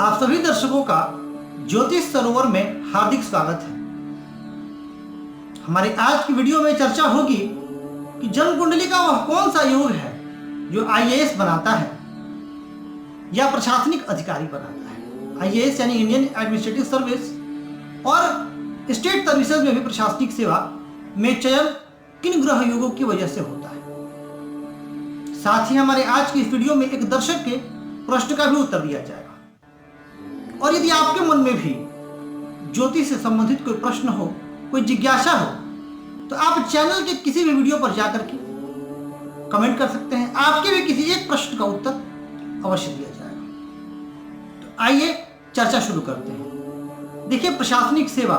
आप सभी दर्शकों का ज्योतिष सरोवर में हार्दिक स्वागत है। हमारी आज की वीडियो में चर्चा होगी कि जन्म कुंडली का वह कौन सा योग है जो आईएएस बनाता है या प्रशासनिक अधिकारी बनाता है। आईएएस यानी इंडियन एडमिनिस्ट्रेटिव सर्विस और स्टेट सर्विसेज में भी प्रशासनिक सेवा में चयन किन ग्रह योगों की वजह से होता है। साथ ही हमारे आज की इस वीडियो में एक दर्शक के प्रश्न का भी उत्तर दिया जाएगा। और यदि आपके मन में भी ज्योतिष से संबंधित कोई प्रश्न हो, कोई जिज्ञासा हो, तो आप चैनल के किसी भी वीडियो पर जाकर के कमेंट कर सकते हैं। आपके भी किसी एक प्रश्न का उत्तर अवश्य दिया जाएगा। तो आइए चर्चा शुरू करते हैं। देखिए, प्रशासनिक सेवा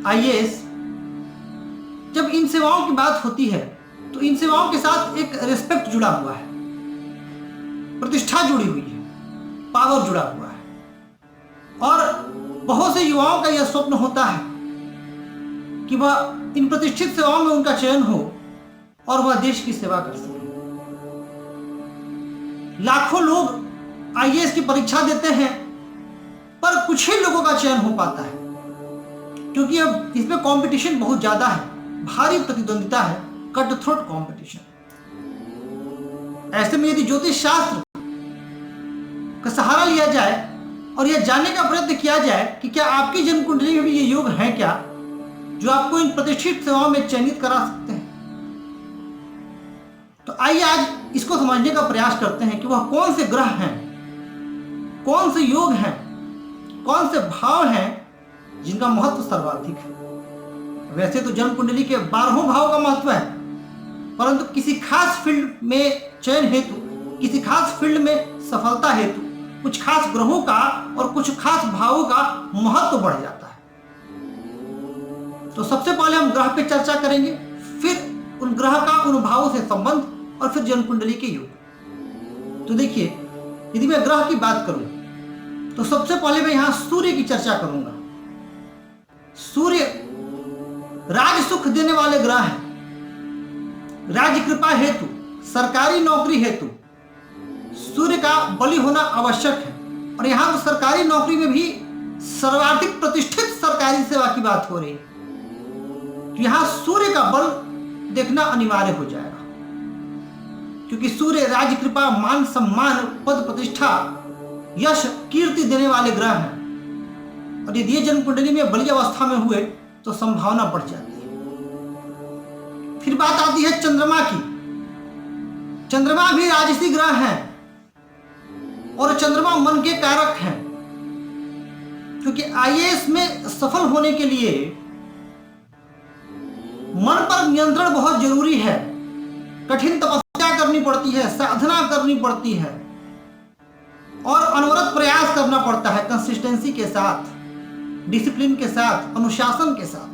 आईएएस, जब इन सेवाओं की बात होती है तो इन सेवाओं के साथ एक रिस्पेक्ट जुड़ा हुआ है, प्रतिष्ठा जुड़ी हुई है, पावर जुड़ा हुआ है। और बहुत से युवाओं का यह स्वप्न होता है कि वह इन प्रतिष्ठित सेवाओं में उनका चयन हो और वह देश की सेवा कर सके। लाखों लोग आईएएस की परीक्षा देते हैं, पर कुछ ही लोगों का चयन हो पाता है, क्योंकि अब इसमें कंपटीशन बहुत ज्यादा है, भारी प्रतिद्वंदिता है, कट थ्रोट कंपटीशन। ऐसे में यदि ज्योतिष शास्त्र का सहारा लिया जाए और यह जानने का प्रयत्न किया जाए कि क्या आपकी जन्म कुंडली में भी ये योग है क्या जो आपको इन प्रतिष्ठित सेवाओं में चयनित करा सकते हैं, तो आइए आज इसको समझने का प्रयास करते हैं कि वह कौन से ग्रह हैं, कौन से योग हैं, कौन से भाव हैं जिनका महत्व सर्वाधिक है। वैसे तो जन्म कुंडली के 12 भाव का महत्व है, परंतु किसी खास फील्ड में चयन हेतु, किसी खास फील्ड में सफलता हेतु कुछ खास ग्रहों का और कुछ खास भावों का महत्व बढ़ जाता है। तो सबसे पहले हम ग्रह पे चर्चा करेंगे, फिर उन ग्रह का उन भावों से संबंध और फिर जन्म कुंडली के योग। तो देखिए, यदि मैं ग्रह की बात करूं तो सबसे पहले मैं यहां सूर्य की चर्चा करूंगा। सूर्य राज सुख देने वाले ग्रह हैं। राज्य कृपा हेतु, सरकारी नौकरी हेतु सूर्य का बलि होना आवश्यक है। और यहां तो सरकारी नौकरी में भी सर्वाधिक प्रतिष्ठित सरकारी सेवा की बात हो रही है, तो यहां सूर्य का बल देखना अनिवार्य हो जाएगा, क्योंकि सूर्य राज्य कृपा, मान सम्मान, पद प्रतिष्ठा, यश, कीर्ति देने वाले ग्रह हैं। और यदि ये जन्म कुंडली में बलि अवस्था में हुए तो संभावना बढ़ जाती है। फिर बात आती है चंद्रमा की। चंद्रमा भी राजसी ग्रह हैं और चंद्रमा मन के कारक हैं, क्योंकि आईएएस में सफल होने के लिए मन पर नियंत्रण बहुत जरूरी है। कठिन तपस्या करनी पड़ती है, साधना करनी पड़ती है और अनवरत प्रयास करना पड़ता है, कंसिस्टेंसी के साथ, डिसिप्लिन के साथ, अनुशासन के साथ।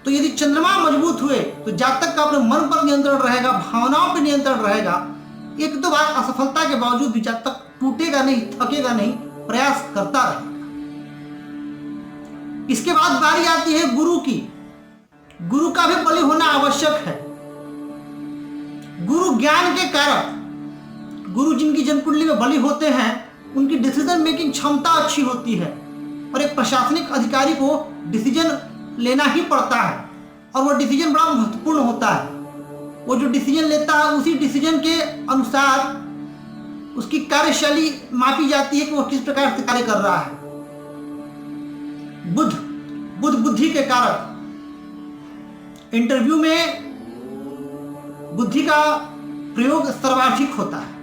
तो यदि चंद्रमा मजबूत हुए तो जब तक अपने मन पर नियंत्रण रहेगा, भावनाओं पर नियंत्रण रहेगा, एक दो बार असफलता के बावजूद भी जब तक टूटेगा नहीं, थकेगा नहीं, प्रयास करता रहेगा। इसके बाद बारी आती है गुरु की। गुरु का भी बलि होना आवश्यक है। गुरु ज्ञान के कारक। गुरु जिनकी जन्म कुंडली में बलि होते हैं उनकी डिसीजन मेकिंग क्षमता अच्छी होती है, और एक प्रशासनिक अधिकारी को डिसीजन लेना ही पड़ता है, और वह डिसीजन बड़ा महत्वपूर्ण होता है। वो जो डिसीजन लेता है उसी डिसीजन के अनुसार उसकी कार्यशैली मापी जाती है कि वह किस प्रकार से कार्य कर रहा है। बुध बुद्धि के कारक। इंटरव्यू में बुद्धि का प्रयोग सर्वाधिक होता है।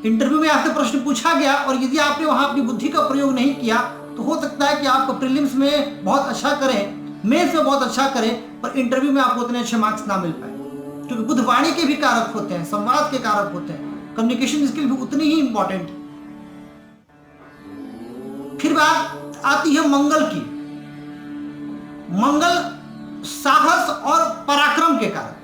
इंटरव्यू में आपसे प्रश्न पूछा गया और यदि आपने वहां अपनी बुद्धि का प्रयोग नहीं किया तो हो सकता है कि आप प्रीलिम्स में बहुत अच्छा करें, मेंस में बहुत अच्छा करें, पर इंटरव्यू में आपको उतने अच्छे मार्क्स ना मिल पाए, क्योंकि बुध वाणी के भी कारक होते हैं, संवाद के कारक होते हैं, कम्युनिकेशन स्किल भी उतनी ही इंपॉर्टेंट है। फिर बात आती है मंगल की। मंगल साहस और पराक्रम के कारक।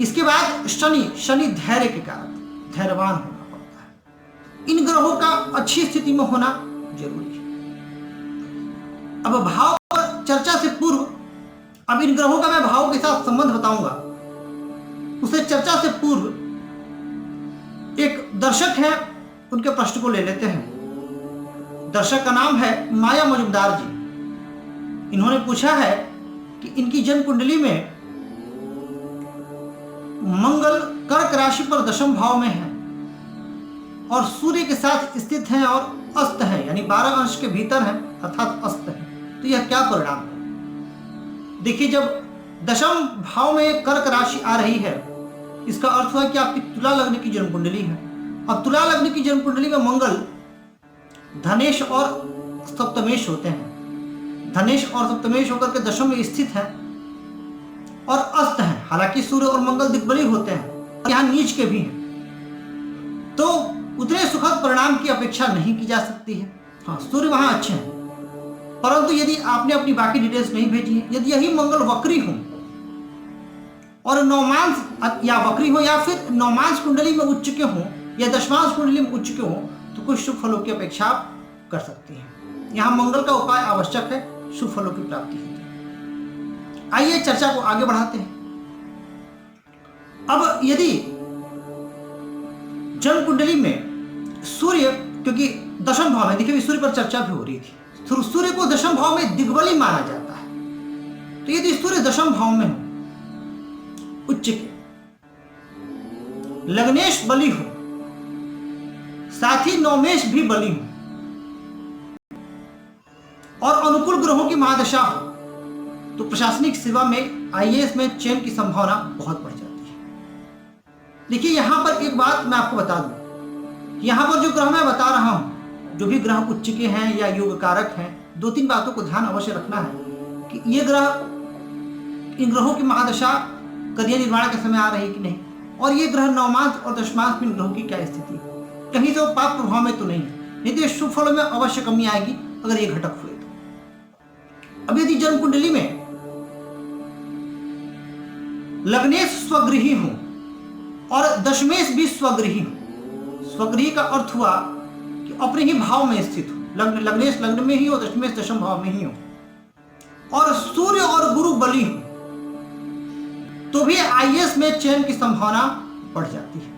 इसके बाद शनि धैर्य के कारक, धैर्यवान होना पड़ता है। इन ग्रहों का अच्छी स्थिति में होना जरूरी है। अब भाव पर चर्चा से पूर्व, अब इन ग्रहों का मैं भाव के साथ संबंध बताऊंगा, उसे चर्चा से पूर्व दर्शक हैं उनके प्रश्न को ले लेते हैं। दर्शक का नाम है माया मजुमदार जी। इन्होंने पूछा है कि इनकी जन्म कुंडली में मंगल कर्क राशि पर दशम भाव में है और सूर्य के साथ स्थित है और अस्त है, यानी 12 अंश के भीतर है अर्थात अस्त है। तो यह क्या परिणाम है? देखिए, जब दशम भाव में कर्क राशि आ रही है, इसका अर्थ हुआ कि आपकी तुला लग्न की जन्म कुंडली है। अब तुला लग्न की जन्म कुंडली में मंगल धनेश और सप्तमेश होते हैं। धनेश और सप्तमेश होकर के दशम में स्थित है और अस्त है। हालांकि सूर्य और मंगल दिग्बली होते हैं और यहाँ नीच के भी हैं, तो उतने सुखद परिणाम की अपेक्षा नहीं की जा सकती है। हाँ, सूर्य वहां अच्छे हैं, परंतु यदि आपने अपनी बाकी डिटेल्स नहीं भेजी है, यदि यही मंगल वक्री हो और नवमांश या वक्री हो या फिर नवमांश कुंडली में उच्च के हो या दशमांश कुंडली में उच्च के हो, तो कुछ शुभ फलों की अपेक्षा आप कर सकते हैं। यहाँ मंगल का उपाय आवश्यक है, शुभ फलों की प्राप्ति होती है। आइए चर्चा को आगे बढ़ाते हैं। अब यदि जन्म कुंडली में सूर्य, क्योंकि दशम भाव में, देखिए सूर्य पर चर्चा भी हो रही थी, सूर्य को दशम भाव में दिग्बली माना जाता है। तो यदि सूर्य दशम भाव में हो, उच्च के, लग्नेश बली हो, साथ ही नवमेश भी बली हो और अनुकूल ग्रहों की महादशा हो, तो प्रशासनिक सेवा में आईएएस में चयन की संभावना बहुत बढ़ जाती है। देखिए, यहां पर एक बात मैं आपको बता दूं, यहां पर जो ग्रह मैं बता रहा हूं, जो भी ग्रह उच्च के हैं या योग कारक हैं, 2-3 बातों को ध्यान अवश्य रखना है कि ये ग्रह, इन ग्रहों की महादशा करियर निर्माण के समय आ रही है कि नहीं, और ये ग्रह नवमांश और दशमांश में इन ग्रहों की क्या स्थिति है। कहीं तो पाप प्रभाव में तो नहीं है, नहीं तो शुभ फलों में अवश्य कमी आएगी अगर ये घटक हुए तो। अब यदि जन्म कुंडली में लग्नेश स्वगृही हो और दशमेश भी स्वगृही हो, स्वगृही का अर्थ हुआ कि अपने ही भाव में स्थित हो, लग्नेश लग्न में ही हो, दशमेश दशम भाव में ही हो, और सूर्य और गुरु बली हो, तो भी आईएएस में चयन की संभावना बढ़ जाती है।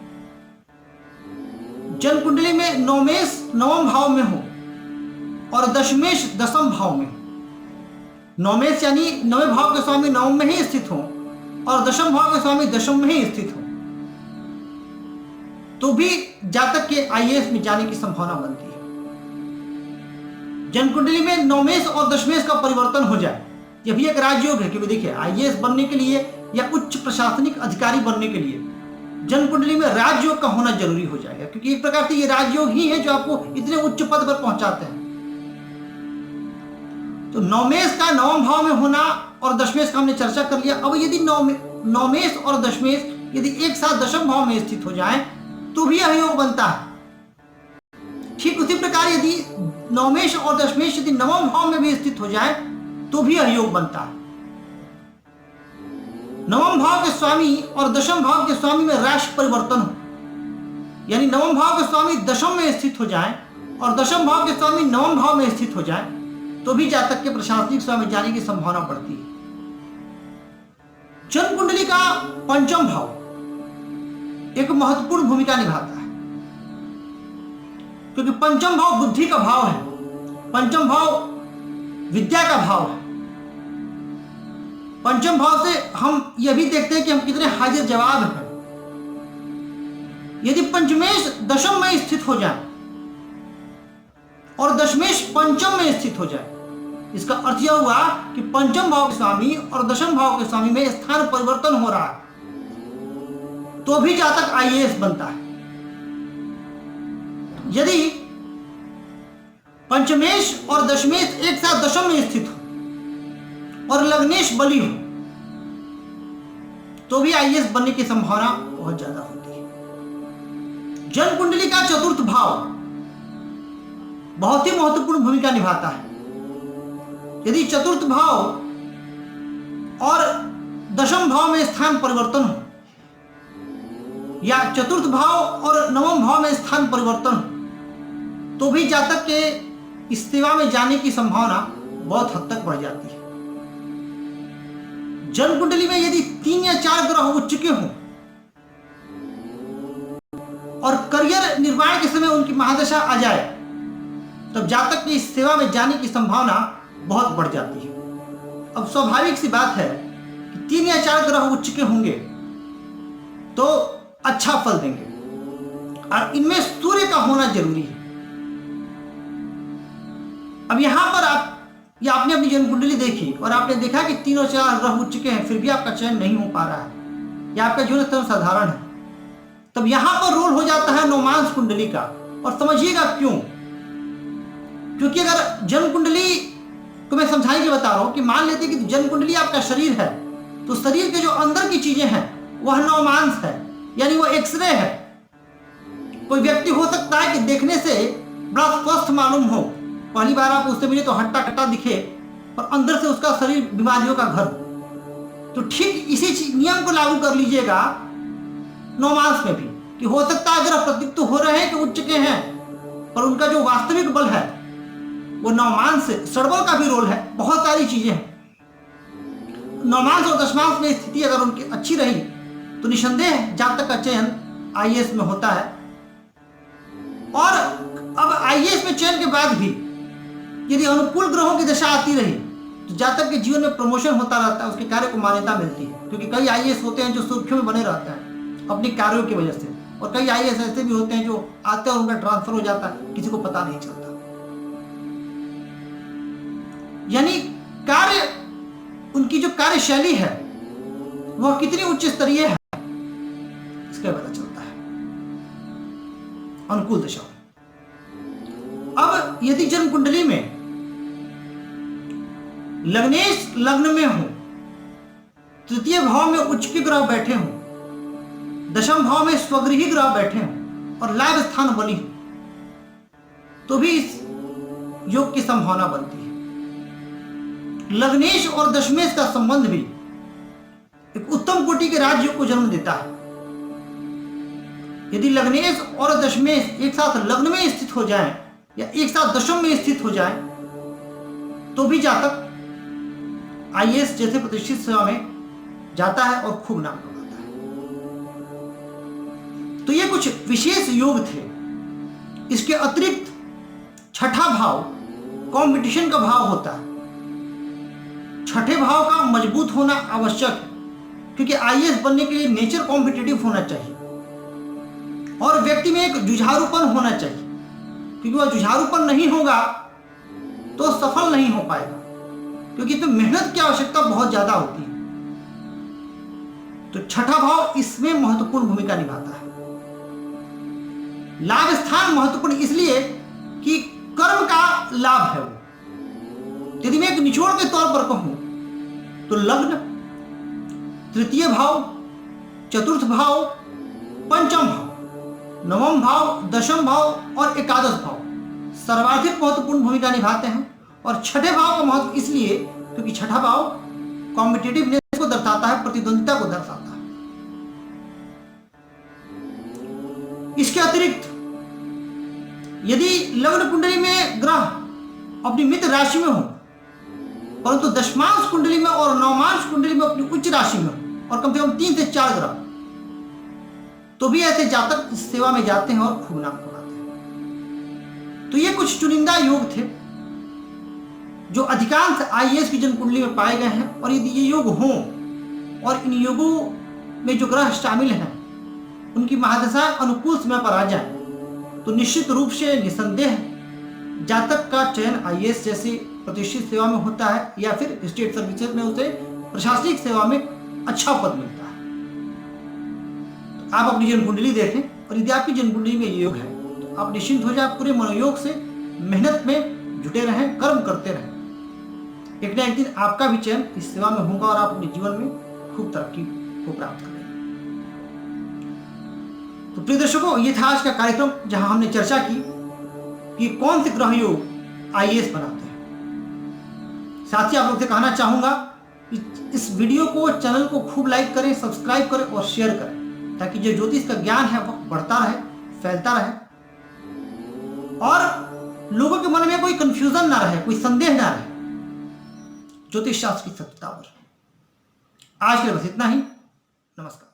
जन्म कुंडली में नवमेश नवम भाव में हो और दशमेश दशम भाव में हो। नवमेश यानी नवे भाव के स्वामी नवम में ही स्थित हो और दशम भाव के स्वामी दशम में ही स्थित हो, तो भी जातक के आईएएस में जाने की संभावना बनती है। जन्म कुंडली में नवमेश और दशमेश का परिवर्तन हो जाए, यह भी एक राजयोग है। क्योंकि देखिए, आईएएस बनने के लिए या उच्च प्रशासनिक अधिकारी बनने के लिए जन्म कुंडली में राजयोग का होना जरूरी हो जाएगा, क्योंकि एक प्रकार से ये राजयोग ही है जो आपको इतने उच्च पद पर पहुंचाते हैं। तो नवमेश का नवम भाव में होना और दशमेश का हमने चर्चा कर लिया। अब यदि नवमेश और दशमेश यदि एक साथ दशम भाव में स्थित हो जाए, तो भी यह योग बनता है। ठीक उसी प्रकार यदि नवमेश और दशमेश यदि नवम भाव में भी स्थित हो जाए, तो भी यह योग बनता है। नवम भाव के स्वामी और दशम भाव के स्वामी में राशि परिवर्तन हो, यानी नवम भाव के स्वामी दशम में स्थित हो जाए और दशम भाव के स्वामी नवम भाव में स्थित हो जाए, तो भी जातक के प्रशासनिक सेवा में जाने की संभावना बढ़ती है। जन्म कुंडली का पंचम भाव एक महत्वपूर्ण भूमिका निभाता है, क्योंकि पंचम भाव बुद्धि का भाव है, पंचम भाव विद्या का भाव है। पंचम भाव से हम यह भी देखते हैं कि हम कितने हाजिर जवाब हैं। यदि पंचमेश दशम में स्थित हो जाए और दशमेश पंचम में स्थित हो जाए, इसका अर्थ यह हुआ कि पंचम भाव के स्वामी और दशम भाव के स्वामी में स्थान परिवर्तन हो रहा है, तो भी जातक आईएएस बनता है। यदि पंचमेश और दशमेश एक साथ दशम में स्थित हो और लग्नेश बली हो, तो भी आईएएस बनने की संभावना बहुत ज्यादा होती है। जन्म कुंडली का चतुर्थ भाव बहुत ही महत्वपूर्ण भूमिका निभाता है। यदि चतुर्थ भाव और दशम भाव में स्थान परिवर्तन हो या चतुर्थ भाव और नवम भाव में स्थान परिवर्तन हो, तो भी जातक के इस सेवा में जाने की संभावना बहुत हद तक बढ़ जाती है। जन्म कुंडली में यदि 3 या 4 ग्रह उच्च के हों और करियर निर्माण के समय उनकी महादशा आ जाए, तब जातक की इस सेवा में जाने की संभावना बहुत बढ़ जाती है। अब स्वाभाविक सी बात है कि 3 या 4 ग्रह उच्च के होंगे तो अच्छा फल देंगे, और इनमें सूर्य का होना जरूरी है। अब यहां पर आपने अपनी जन्म कुंडली देखी और आपने देखा कि 3 और 4 ग्रह उच्च के हैं, फिर भी आपका चयन नहीं हो पा रहा है या आपका जीवन स्तर साधारण है, तब यहां पर रोल हो जाता है नवमांस कुंडली का। और समझिएगा क्यों। क्योंकि अगर जन्म कुंडली को मैं समझाने के बता रहा हूं कि मान लेते हैं कि जन्म कुंडली आपका शरीर है, तो शरीर के जो अंदर की चीजें हैं वह नवमांस है, यानी वो एक्सरे है। कोई व्यक्ति हो सकता है कि देखने से बड़ा स्वस्थ मालूम हो, पहली बार आप उससे मिले तो हट्टा कट्टा दिखे, और अंदर से उसका शरीर बीमारियों का घर। तो ठीक इसी नियम को लागू कर लीजिएगा नवमांस में भी, कि हो सकता है अगर प्रतीत तो हो रहे हैं कि उच्च के हैं, पर उनका जो वास्तविक बल है वो नवमांस से षडबल का भी रोल है, बहुत सारी चीजें हैं। नवमांस और दशमांस में स्थिति अगर उनकी अच्छी रही तो निसंदेह जातक का चयन आईएएस में होता है। और अब आईएएस में चयन के बाद भी यदि अनुकूल ग्रहों की दशा आती रही तो जातक के जीवन में प्रमोशन होता रहता है, उसके कार्य को मान्यता मिलती है। क्योंकि कई आईएएस होते हैं जो सुर्खियों में बने रहते हैं अपने कार्यों की वजह से, और कई आईएएस ऐसे भी होते हैं जो आते हैं और उनका ट्रांसफर हो जाता है, किसी को पता नहीं चलता। यानी कार्य, उनकी जो कार्यशैली है वह कितनी उच्च स्तरीय है इसका पता चलता है अनुकूल दशा। अब यदि जन्म कुंडली में लग्नेश लग्न में हो, तृतीय भाव में उच्च के ग्रह बैठे हों, दशम भाव में स्वगृही ग्रह बैठे हों और लाभ स्थान बनी हो, तो भी इस योग की संभावना बनती है। लग्नेश और दशमेश का संबंध भी एक उत्तम कोटि के राजयोग को जन्म देता है। यदि लग्नेश और दशमेश एक साथ लग्न में स्थित हो जाएं या एक साथ दशम में स्थित हो जाएं, तो भी जातक आईएएस जैसे प्रतिष्ठित सेवा में जाता है और खूब नाम कमाता है। तो ये कुछ विशेष योग थे। इसके अतिरिक्त छठा भाव कंपटीशन का भाव होता है। छठे भाव का मजबूत होना आवश्यक है, क्योंकि आईएएस बनने के लिए नेचर कॉम्पिटिटिव होना चाहिए और व्यक्ति में एक जुझारूपन होना चाहिए, क्योंकि वह जुझारूपन नहीं होगा तो सफल नहीं हो पाएगा, क्योंकि तो मेहनत की आवश्यकता बहुत ज्यादा होती है। तो छठा भाव इसमें महत्वपूर्ण भूमिका निभाता है। लाभ स्थान महत्वपूर्ण इसलिए कि कर्म का लाभ है वो। यदि मैं एक निचोड़ के तौर पर कहूं तो लग्न, तृतीय भाव, चतुर्थ भाव, पंचम भाव, नवम भाव, दशम भाव और एकादश भाव सर्वाधिक महत्वपूर्ण भूमिका निभाते हैं। और छठे भाव का महत्व इसलिए क्योंकि छठा भाव कॉम्पिटिटिवनेस को दर्शाता है, प्रतिद्वंदिता को दर्शाता है। इसके अतिरिक्त यदि लग्न कुंडली में ग्रह अपनी मित्र राशि में हो, परंतु दशमांश कुंडली में और नवमांश कुंडली में अपनी उच्च राशि में हो और कम से कम 3 से 4 ग्रह, तो भी ऐसे जातक इस सेवा में जाते हैं और खूब नाम कमाते हैं। तो ये कुछ चुनिंदा योग थे जो अधिकांश आईएएस की जन्म कुंडली में पाए गए हैं। और यदि ये योग हों और इन योगों में जो ग्रह शामिल हैं उनकी महादशा अनुकूल समय पर आ जाए, तो निश्चित रूप से निसंदेह जातक का चयन आईएएस जैसी प्रतिष्ठित सेवा में होता है, या फिर स्टेट सर्विसेज में उसे प्रशासनिक सेवा में अच्छा पद मिलता है। तो आप अपनी जन्म कुंडली देखें, और यदि आपकी जन्म कुंडली में योग है तो आप निश्चिंत हो जाए, पूरे मनोयोग से मेहनत में जुटे रहें, कर्म करते रहें। एक ना एक दिन आपका भी चयन इस सेवा में होगा और आप अपने जीवन में खूब तरक्की को प्राप्त करेंगे। तो प्रिय दर्शकों, ये था आज का कार्यक्रम जहां हमने चर्चा की कि कौन से ग्रह योग आईएएस बनाते हैं। साथ ही आप लोग से कहना चाहूंगा कि इस वीडियो को, चैनल को खूब लाइक करें, सब्सक्राइब करें और शेयर करें, ताकि जो ज्योतिष का ज्ञान है वह बढ़ता रहे, फैलता रहे और लोगों के मन में कोई कंफ्यूजन ना रहे, कोई संदेह ना रहे ज्योतिष शास्त्र की सत्यता पर। आज के लिए बस इतना ही। नमस्कार।